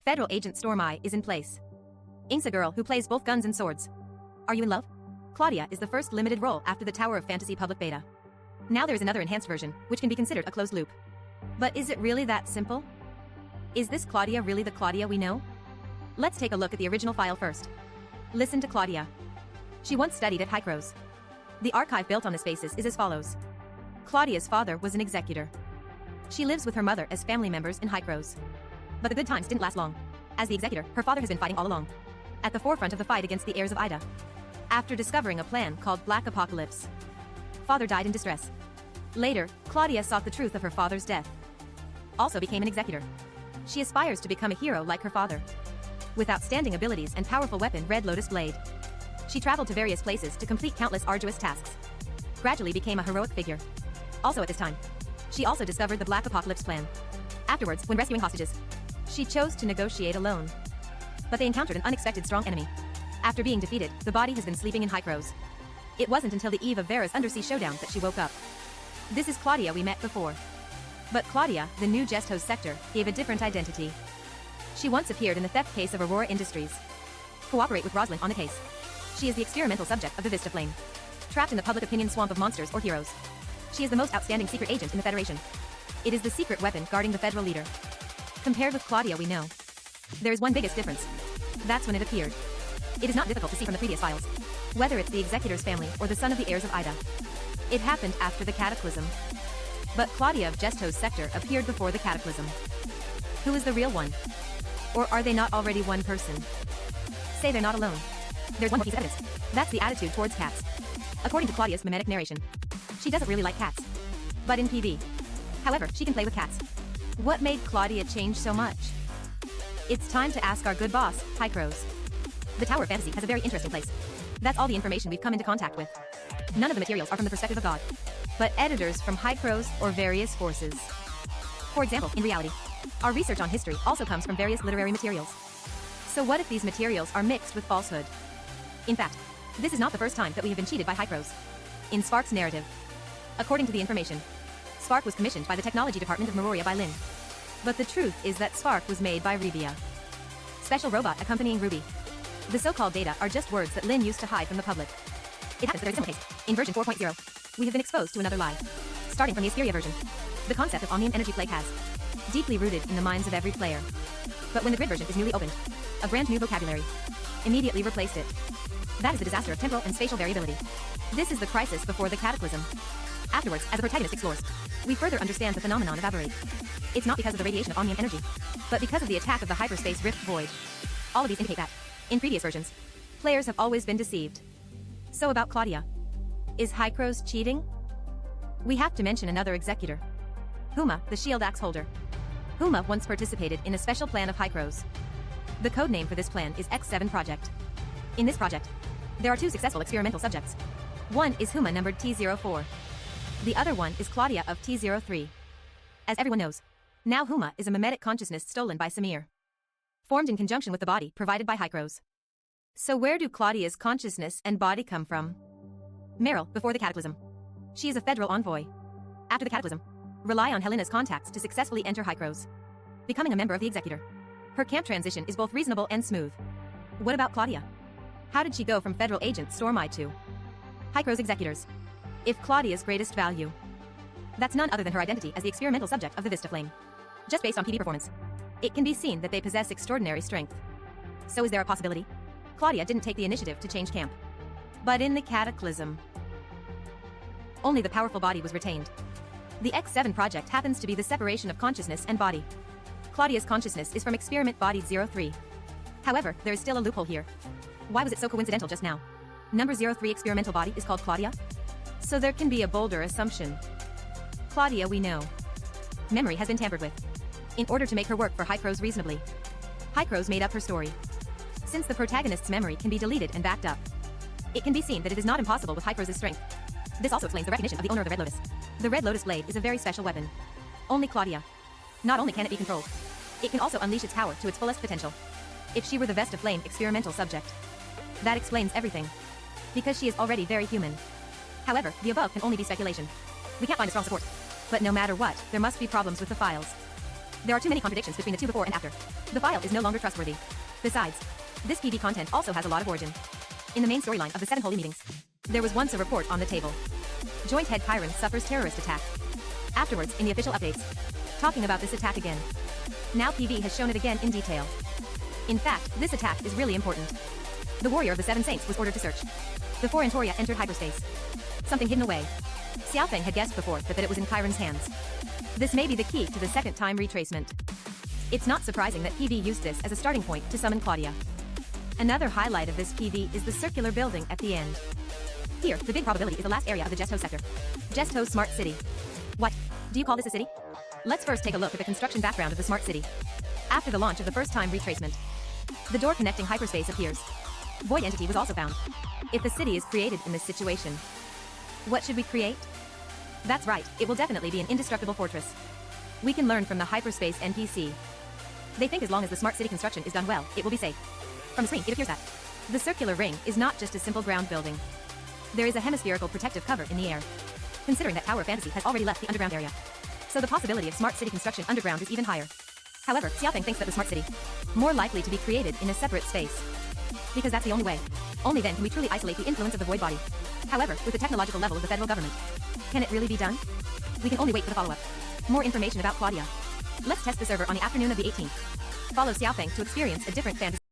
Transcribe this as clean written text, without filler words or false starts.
Federal Agent Storm Eye is in place. Ink's a girl who plays both guns and swords. Are you in love? Claudia is the first limited role after the Tower of Fantasy public beta. Now there is another enhanced version, which can be considered a closed loop. But is it really that simple? Is this Claudia really the Claudia we know? Let's take a look at the original file first. Listen to Claudia. She once studied at Hycros. The archive built on this basis is as follows. Claudia's father was an executor. She lives with her mother as family members in Hycros. But the good times didn't last long. As the executor, her father has been fighting all along, at the forefront of the fight against the heirs of Ida. After discovering a plan called Black Apocalypse, father died in distress. Later, Claudia sought the truth of her father's death. Also became an executor. She aspires to become a hero like her father, with outstanding abilities and powerful weapon Red Lotus Blade. She traveled to various places to complete countless arduous tasks. Gradually became a heroic figure. Also at this time, she also discovered the Black Apocalypse plan. Afterwards, when rescuing hostages, she chose to negotiate alone. But they encountered an unexpected strong enemy. After being defeated, the body has been sleeping in Hycros. It wasn't until the eve of Vera's undersea showdown that she woke up. This is Claudia we met before. But Claudia, the new Gestos sector, gave a different identity. She once appeared in the theft case of Aurora Industries. Cooperate with Roslyn on the case. She is the experimental subject of the Vista Flame. Trapped in the public opinion swamp of monsters or heroes. She is the most outstanding secret agent in the Federation. It is the secret weapon guarding the federal leader. Compared with Claudia we know, there is one biggest difference. That's when it appeared. It is not difficult to see from the previous files, whether it's the executor's family or the son of the heirs of Ida. It happened after the Cataclysm. But Claudia of Gestos sector appeared before the Cataclysm. Who is the real one? Or are they not already one person? Say they're not alone. There's one more piece of evidence. That's the attitude towards cats. According to Claudia's mimetic narration, she doesn't really like cats. But in PV, however, she can play with cats. What made Claudia change so much? It's time to ask our good boss, Hycros. The Tower of Fantasy has a very interesting place. That's all the information we've come into contact with. None of the materials are from the perspective of God, but editors from Hycros or various forces. For example, in reality, our research on history also comes from various literary materials. So what if these materials are mixed with falsehood? In fact, this is not the first time that we have been cheated by Hycros. In Spark's narrative, according to the information, Spark was commissioned by the Technology Department of Meroria by Lynn. But the truth is that Spark was made by Rebia. Special robot accompanying Ruby. The so-called data are just words that Lynn used to hide from the public. It happens that there is a similar case. In version 4.0, we have been exposed to another lie. Starting from the Asperia version, the concept of Omnium Energy Plague has deeply rooted in the minds of every player. But when the grid version is newly opened, a brand new vocabulary immediately replaced it. That is the disaster of temporal and spatial variability. This is the crisis before the cataclysm. Afterwards, as the protagonist explores, we further understand the phenomenon of aberrate. It's not because of the radiation of Omnium energy, but because of the attack of the hyperspace rift void. All of these indicate that, in previous versions, players have always been deceived. So about Claudia. Is Hycros cheating? We have to mention another executor. Huma, the shield axe holder. Huma once participated in a special plan of Hycros. The codename for this plan is X7 Project. In this project, there are two successful experimental subjects. One is Huma numbered T04. The other one is Claudia of T03. As everyone knows, now Huma is a mimetic consciousness stolen by Samir, formed in conjunction with the body provided by Hycros. So where do Claudia's consciousness and body come from? Meryl, before the Cataclysm. She is a federal envoy. After the Cataclysm, rely on Helena's contacts to successfully enter Hycros, becoming a member of the Executor. Her camp transition is both reasonable and smooth. What about Claudia? How did she go from federal agent Storm Eye to Hycros executors? If Claudia's greatest value, that's none other than her identity as the experimental subject of the Vista Flame. Just based on PV performance, it can be seen that they possess extraordinary strength. So is there a possibility? Claudia didn't take the initiative to change camp. But in the Cataclysm, only the powerful body was retained. The X7 project happens to be the separation of consciousness and body. Claudia's consciousness is from experiment body 03. However, there is still a loophole here. Why was it so coincidental just now? Number 03 experimental body is called Claudia? So there can be a bolder assumption. Claudia we know. Memory has been tampered with, in order to make her work for Hycros reasonably. Hycros made up her story. Since the protagonist's memory can be deleted and backed up, it can be seen that it is not impossible with Hycros' strength. This also explains the recognition of the owner of the Red Lotus. The Red Lotus blade is a very special weapon. Only Claudia. Not only can it be controlled, it can also unleash its power to its fullest potential. If she were the Vesta Flame experimental subject, that explains everything. Because she is already very human. However, the above can only be speculation. We can't find a strong support. But no matter what, there must be problems with the files. There are too many contradictions between the two before and after. The file is no longer trustworthy. Besides, this PV content also has a lot of origin. In the main storyline of the 7 Holy Meetings, there was once a report on the table. Joint head Chiron suffers terrorist attack. Afterwards, in the official updates, talking about this attack again. Now PV has shown it again in detail. In fact, this attack is really important. The warrior of the 7 saints was ordered to search before Antoria entered hyperspace. Something hidden away. Xiaofeng had guessed before that it was in Chiron's hands. This may be the key to the second time retracement. It's not surprising that PV used this as a starting point to summon Claudia. Another highlight of this PV is the circular building at the end. Here, the big probability is the last area of the Gesto sector. Gesto Smart City. What? Do you call this a city? Let's first take a look at the construction background of the Smart City. After the launch of the first time retracement, the door connecting hyperspace appears. Void entity was also found. If the city is created in this situation, what should we create? That's right, it will definitely be an indestructible fortress. We can learn from the hyperspace NPC. They think as long as the smart city construction is done well, it will be safe. From the screen, it appears that the circular ring is not just a simple ground building. There is a hemispherical protective cover in the air. Considering that Tower of Fantasy has already left the underground area, so the possibility of smart city construction underground is even higher. However, Xiaofeng thinks that the smart city more likely to be created in a separate space. Because that's the only way. Only then can we truly isolate the influence of the void body. However, with the technological level of the federal government, can it really be done? We can only wait for the follow-up. More information about Claudia. Let's test the server on the afternoon of the 18th. Follow Xiaofeng to experience a different fantasy.